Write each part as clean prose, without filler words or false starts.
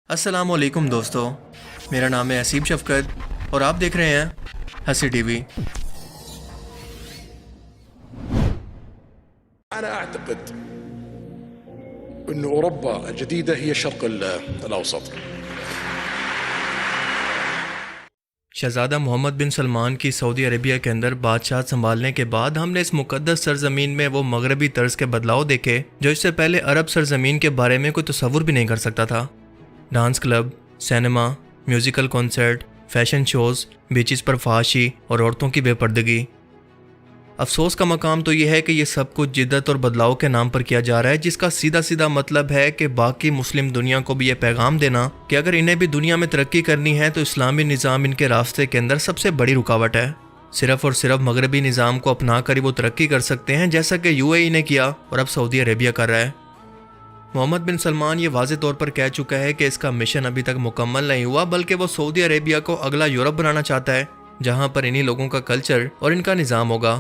अस्सलाम वालेकुम दोस्तों, मेरा नाम है असीम शफकत और आप देख रहे हैं हंसी टीवी। أنا أعتقد أن أوروبا الجديدة هي الشرق الأوسط. शहजादा मोहम्मद बिन सलमान की सऊदी अरेबिया के अंदर बादशाह संभालने के बाद हमने इस मुकद्दस सरजमीन में वो मगरबी तर्ज के बदलाव देखे जो इससे पहले अरब सरजमीन के बारे में कोई तसव्वुर भी नहीं कर सकता था। Dance club, cinema, musical concert, fashion shows, beaches पर फहाशी और औरतों की बेपर्दगी। अफसोस का मकाम तो यह है कि ये सब कुछ जिद्दत और बदलाव के नाम पर किया जा रहा है, जिसका सीधा सीधा मतलब है कि बाकी मुस्लिम दुनिया को भी ये पैगाम देना कि अगर इन्हें भी दुनिया में तरक्की करनी है तो इस्लामी निज़ाम इनके रास्ते के अंदर सबसे बड़ी रुकावट है। सिर्फ और सिर्फ मगरबी निज़ाम को अपना कर ही वो तरक्की कर सकते हैं, जैसा कि यूएई ने किया और अब सऊदी अरेबिया कर रहा है। मोहम्मद बिन सलमान ये वाज़े तौर पर कह चुका है कि इसका मिशन अभी तक मुकम्मल नहीं हुआ, बल्कि वो सऊदी अरेबिया को अगला यूरोप बनाना चाहता है, जहाँ पर इन्हीं लोगों का कल्चर और इनका निज़ाम होगा।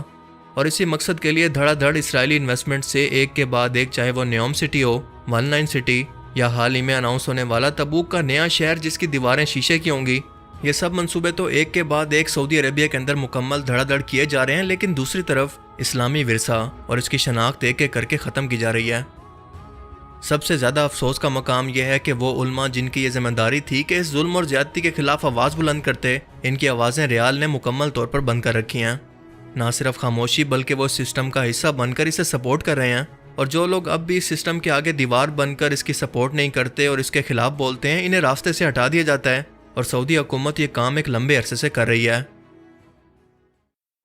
और इसी मकसद के लिए धड़ाधड़ इसराइली इन्वेस्टमेंट से एक के बाद एक, चाहे वो न्योम सिटी हो, वन लाइन सिटी या हाल ही में अनाउंस होने वाला तबूक का नया शहर जिसकी दीवारें शीशे की होंगी, ये सब मंसूबे तो एक के बाद एक सऊदी अरेबिया के अंदर मुकम्मल धड़ाधड़ किए जा रहे हैं, लेकिन दूसरी तरफ इस्लामी विरसा और इसकी शनाख्त एक एक करके ख़त्म की जा रही है। सबसे ज़्यादा अफसोस का मकाम यह है कि वो उल्मा जिनकी ये जिम्मेदारी थी कि इस जुल्म और ज़्यादती के खिलाफ आवाज़ बुलंद करते, इनकी आवाज़ें रियाल ने मुकम्मल तौर पर बंद कर रखी हैं। ना सिर्फ खामोशी बल्कि वो सिस्टम का हिस्सा बनकर इसे सपोर्ट कर रहे हैं, और जो लोग अब भी इस सिस्टम के आगे दीवार बनकर इसकी सपोर्ट नहीं करते और इसके खिलाफ बोलते हैं, इन्हें रास्ते से हटा दिया जाता है। और सऊदी हुकूमत ये काम एक लंबे अरसे से कर रही है।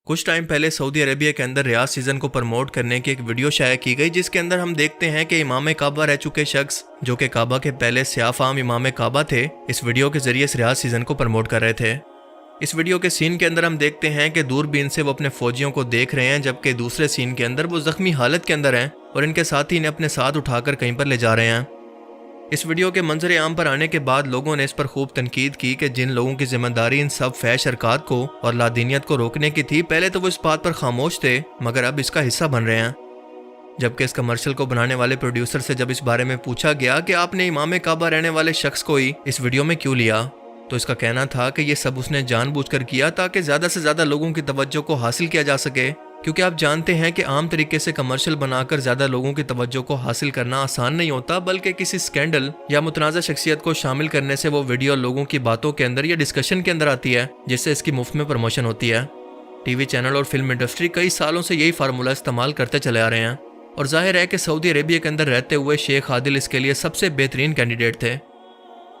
कुछ टाइम पहले सऊदी अरेबिया के अंदर रियाज सीज़न को प्रमोट करने की एक वीडियो शाया की गई, जिसके अंदर हम देखते हैं कि इमाम काबा रह चुके शख्स जो कि काबा के पहले सियाफाम इमाम काबा थे, इस वीडियो के जरिए इस रियाज सीज़न को प्रमोट कर रहे थे। इस वीडियो के सीन के अंदर हम देखते हैं कि दूरबीन से वो अपने फौजियों को देख रहे हैं, जबकि दूसरे सीन के अंदर वो जख्मी हालत के अंदर हैं और इनके साथी इन्हें अपने साथ उठाकर कहीं पर ले जा रहे हैं। इस वीडियो के मंजर आम पर आने के बाद लोगों ने इस पर खूब तनकीद की कि जिन लोगों की जिम्मेदारी इन सब फैश हरकत को और लादीनियत को रोकने की थी, पहले तो वो इस बात पर खामोश थे, मगर अब इसका हिस्सा बन रहे हैं। जबकि इस कमर्शियल को बनाने वाले प्रोड्यूसर से जब इस बारे में पूछा गया कि आपने इमाम काबा रहने वाले शख्स को ही इस वीडियो में क्यों लिया, तो इसका कहना था कि ये सब उसने जानबूझकर किया ताकि ज़्यादा से ज़्यादा लोगों की तवज्जो को हासिल किया जा सके, क्योंकि आप जानते हैं कि आम तरीके से कमर्शियल बनाकर ज़्यादा लोगों की तवज्जो को हासिल करना आसान नहीं होता, बल्कि किसी स्कैंडल या मुतनाज़ा शख्सियत को शामिल करने से वो वीडियो लोगों की बातों के अंदर या डिस्कशन के अंदर आती है, जिससे इसकी मुफ्त में प्रमोशन होती है। टीवी चैनल और फिल्म इंडस्ट्री कई सालों से यही फार्मूला इस्तेमाल करते चले आ रहे हैं, और जाहिर है कि सऊदी अरेबिया के अंदर रहते हुए शेख आदिल इसके लिए सबसे बेहतरीन कैंडिडेट थे।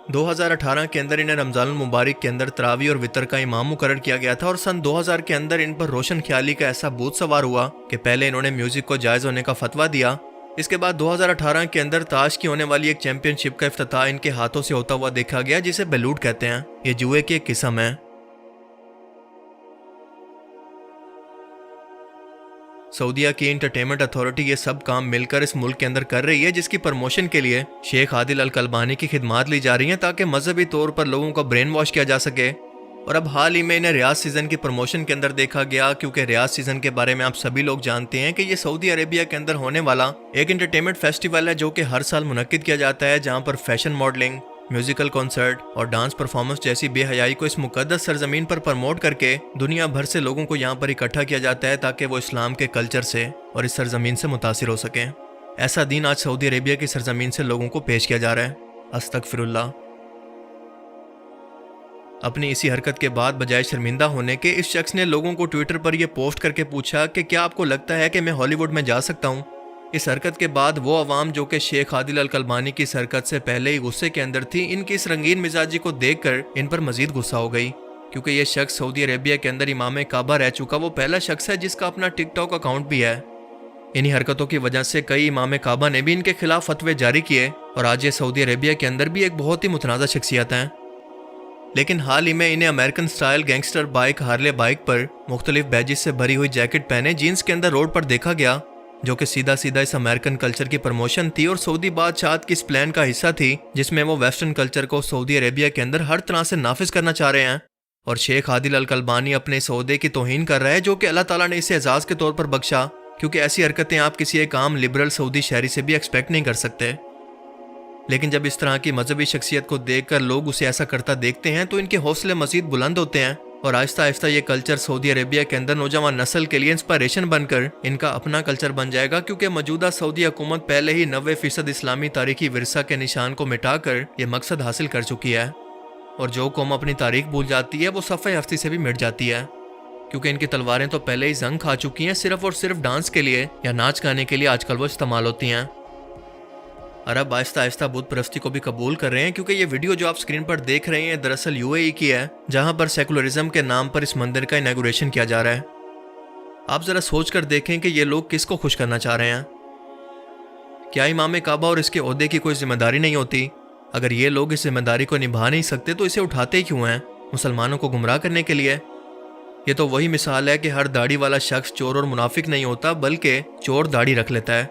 2018 के अंदर इन्हें रमज़ानुल मुबारक के अंदर तरावी और वितर का इमाम मुकर्रर किया गया था, और सन 2000 के अंदर इन पर रोशन ख्याली का ऐसा भूत सवार हुआ कि पहले इन्होंने म्यूजिक को जायज़ होने का फतवा दिया। इसके बाद 2018 के अंदर ताश की होने वाली एक चैंपियनशिप का इफ्तिताह इनके हाथों से होता हुआ देखा गया, जिसे बेलूट कहते हैं। ये जुए की एक किस्म है। सऊदीया की एंटरटेनमेंट अथॉरिटी ये सब काम मिलकर इस मुल्क के अंदर कर रही है, जिसकी प्रमोशन के लिए शेख आदिल अल कलबानी की खिदमात ली जा रही हैं ताकि मजहबी तौर पर लोगों को ब्रेन वॉश किया जा सके। और अब हाल ही में इन्हें रियाज सीज़न की प्रमोशन के अंदर देखा गया, क्योंकि रियाज सीज़न के बारे में आप सभी लोग जानते हैं कि ये सऊदी अरेबिया के अंदर होने वाला एक एंटरटेनमेंट फेस्टिवल है जो कि हर साल मुनक्किद किया जाता है, जहाँ पर फैशन मॉडलिंग, म्यूजिकल कॉन्सर्ट और डांस परफॉर्मेंस जैसी बेहयाई को इस मुकद्दस सरजमीन पर प्रमोट करके दुनिया भर से लोगों को यहाँ पर इकट्ठा किया जाता है ताकि वो इस्लाम के कल्चर से और इस सरजमीन से मुतासिर हो सकें। ऐसा दिन आज सऊदी अरेबिया की सरजमीन से लोगों को पेश किया जा रहा है। अस्तगफिरुल्लाह। अपनी इसी हरकत के बाद बजाय शर्मिंदा होने के, इस शख्स ने लोगों को ट्विटर पर यह पोस्ट करके पूछा कि क्या आपको लगता है कि मैं हॉलीवुड में जा सकता हूँ। इस हरकत के बाद वो अवाम जो कि शेख आदिल अल कलबानी की इस हरकत से पहले ही गुस्से के अंदर थी, इनकी इस रंगीन मिजाजी को देखकर इन पर मजीद गुस्सा हो गई, क्योंकि ये शख्स सऊदी अरेबिया के अंदर इमाम काबा रह चुका वो पहला शख्स है जिसका अपना टिकटॉक अकाउंट भी है। इन्हीं हरकतों की वजह से कई इमाम काबा ने भी इनके खिलाफ फतवे जारी किए, और आज ये सऊदी अरेबिया के अंदर भी एक बहुत ही मुतनाज़ा शख्सियत हैं। लेकिन हाल ही में इन्हें American style gangster bike Harley bike पर मुख्तलिफ बैजेस से भरी हुई जैकेट पहने जीन्स के अंदर रोड पर देखा गया, जो कि सीधा सीधा इस अमेरिकन कल्चर की प्रमोशन थी और सऊदी बादशाह की इस प्लान का हिस्सा थी, जिसमें वो वेस्टर्न कल्चर को सऊदी अरेबिया के अंदर हर तरह से नाफिज करना चाह रहे हैं। और शेख आदिल अल कलबानी अपने इस ओहदे की तौहीन कर रहा है, जो कि अल्लाह ताला ने इसे एजाज़ के तौर पर बख्शा, क्योंकि ऐसी हरकतें आप किसी एक आम लिबरल सऊदी शहरी से भी एक्सपेक्ट नहीं कर सकते। لیکن جب اس طرح کی مذہبی شخصیت کو دیکھ کر لوگ اسے ایسا کرتا دیکھتے ہیں تو ان کے حوصلے مزید بلند ہوتے ہیں، اور آہستہ آہستہ یہ کلچر سعودی عربیہ کے اندر نوجوان نسل کے لیے انسپائریشن بن کر ان کا اپنا کلچر بن جائے گا، کیونکہ موجودہ سعودی حکومت پہلے ہی 90% اسلامی تاریخی ورثہ کے نشان کو مٹا کر یہ مقصد حاصل کر چکی ہے، اور جو قوم اپنی تاریخ بھول جاتی ہے وہ صفحہ ہستی سے بھی مٹ جاتی ہے، کیونکہ ان کی تلواریں تو پہلے ہی زنگ کھا چکی ہیں، صرف اور صرف ڈانس کے لیے یا ناچ گانے کے لیے آج کل وہ استعمال ہوتی ہیں۔ عرب آہستہ آہستہ بت پرستی کو بھی قبول کر رہے ہیں، کیونکہ یہ ویڈیو جو آپ سکرین پر دیکھ رہے ہیں دراصل UAE کی ہے، جہاں پر سیکولرزم کے نام پر اس مندر کا انیگوریشن کیا جا رہا ہے۔ آپ ذرا سوچ کر دیکھیں کہ یہ لوگ کس کو خوش کرنا چاہ رہے ہیں؟ کیا امام کعبہ اور اس کے عہدے کی کوئی ذمہ داری نہیں ہوتی؟ اگر یہ لوگ اس ذمہ داری کو نبھا نہیں سکتے تو اسے اٹھاتے کیوں ہیں؟ مسلمانوں کو گمراہ کرنے کے لیے؟ یہ تو وہی مثال ہے کہ ہر داڑھی والا شخص چور اور منافق نہیں ہوتا، بلکہ چور داڑھی رکھ لیتا ہے،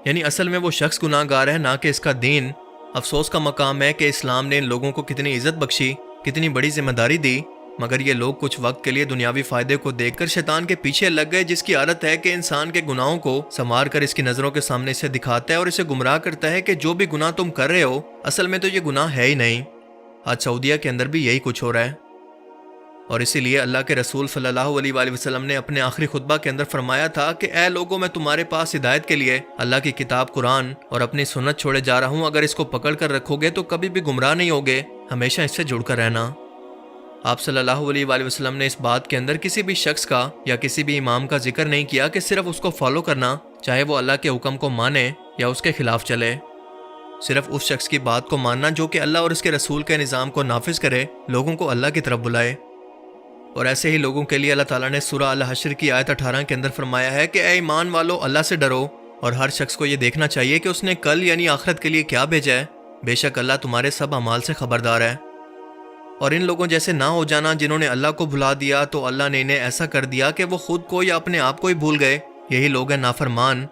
یعنی اصل میں وہ شخص گناہ گار ہے، نہ کہ اس کا دین۔ افسوس کا مقام ہے کہ اسلام نے ان لوگوں کو کتنی عزت بخشی، کتنی بڑی ذمہ داری دی، مگر یہ لوگ کچھ وقت کے لیے دنیاوی فائدے کو دیکھ کر شیطان کے پیچھے لگ گئے، جس کی عادت ہے کہ انسان کے گناہوں کو سنوار کر اس کی نظروں کے سامنے اسے دکھاتا ہے اور اسے گمراہ کرتا ہے کہ جو بھی گناہ تم کر رہے ہو اصل میں تو یہ گناہ ہے ہی نہیں۔ آج سعودیہ کے اندر بھی یہی کچھ ہو رہا ہے، اور اسی لیے اللہ کے رسول صلی اللہ علیہ وآلہ وسلم نے اپنے آخری خطبہ کے اندر فرمایا تھا کہ اے لوگوں، میں تمہارے پاس ہدایت کے لیے اللہ کی کتاب قرآن اور اپنی سنت چھوڑے جا رہا ہوں، اگر اس کو پکڑ کر رکھو گے تو کبھی بھی گمراہ نہیں ہوگے، ہمیشہ اس سے جڑ کر رہنا۔ آپ صلی اللہ علیہ وآلہ وسلم نے اس بات کے اندر کسی بھی شخص کا یا کسی بھی امام کا ذکر نہیں کیا کہ صرف اس کو فالو کرنا، چاہے وہ اللہ کے حکم کو مانے یا اس کے خلاف چلے، صرف اس شخص کی بات کو ماننا جو کہ اللہ اور اس کے رسول کے نظام کو نافذ کرے، لوگوں کو اللہ کی طرف بلائے۔ اور ایسے ہی لوگوں کے لیے اللہ تعالیٰ نے سورہ الحشر کی آیت 18 کے اندر فرمایا ہے کہ اے ایمان والو، اللہ سے ڈرو، اور ہر شخص کو یہ دیکھنا چاہیے کہ اس نے کل یعنی آخرت کے لیے کیا بھیجا ہے، بے شک اللہ تمہارے سب اعمال سے خبردار ہے۔ اور ان لوگوں جیسے نہ ہو جانا جنہوں نے اللہ کو بھلا دیا تو اللہ نے انہیں ایسا کر دیا کہ وہ خود کو یا اپنے آپ کو ہی بھول گئے، یہی لوگ ہیں نافرمان۔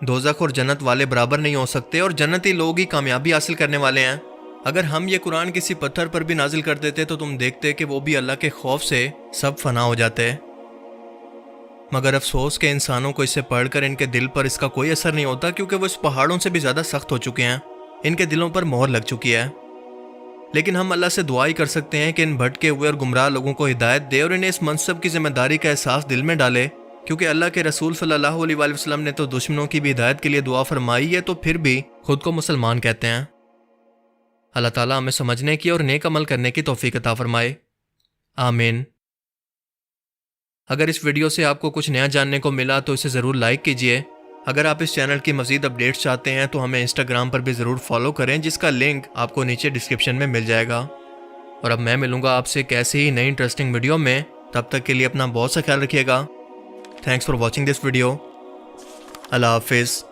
دوزخ اور جنت والے برابر نہیں ہو سکتے، اور جنتی لوگ ہی کامیابی حاصل کرنے والے ہیں۔ اگر ہم یہ قرآن کسی پتھر پر بھی نازل کر دیتے تو تم دیکھتے کہ وہ بھی اللہ کے خوف سے سب فنا ہو جاتے، مگر افسوس کہ انسانوں کو اسے پڑھ کر ان کے دل پر اس کا کوئی اثر نہیں ہوتا، کیونکہ وہ اس پہاڑوں سے بھی زیادہ سخت ہو چکے ہیں، ان کے دلوں پر مہر لگ چکی ہے۔ لیکن ہم اللہ سے دعا ہی کر سکتے ہیں کہ ان بھٹکے ہوئے اور گمراہ لوگوں کو ہدایت دے اور انہیں اس منصب کی ذمہ داری کا احساس دل میں ڈالے، کیونکہ اللہ کے رسول صلی اللہ علیہ وآلہ وسلم نے تو دشمنوں کی بھی ہدایت کے لیے دعا فرمائی ہے، تو پھر بھی خود کو مسلمان کہتے ہیں۔ اللہ تعالیٰ ہمیں سمجھنے کی اور نیک عمل کرنے کی توفیق عطا فرمائے، آمین۔ اگر اس ویڈیو سے آپ کو کچھ نیا جاننے کو ملا تو اسے ضرور لائک کیجئے۔ اگر آپ اس چینل کی مزید اپڈیٹس چاہتے ہیں تو ہمیں انسٹاگرام پر بھی ضرور فالو کریں، جس کا لنک آپ کو نیچے ڈسکرپشن میں مل جائے گا۔ اور اب میں ملوں گا آپ سے ایک ایسی ہی نئی انٹرسٹنگ ویڈیو میں، تب تک کے لیے اپنا بہت سا خیال رکھیے گا۔ Thanks for watching this video. اللہ حافظ۔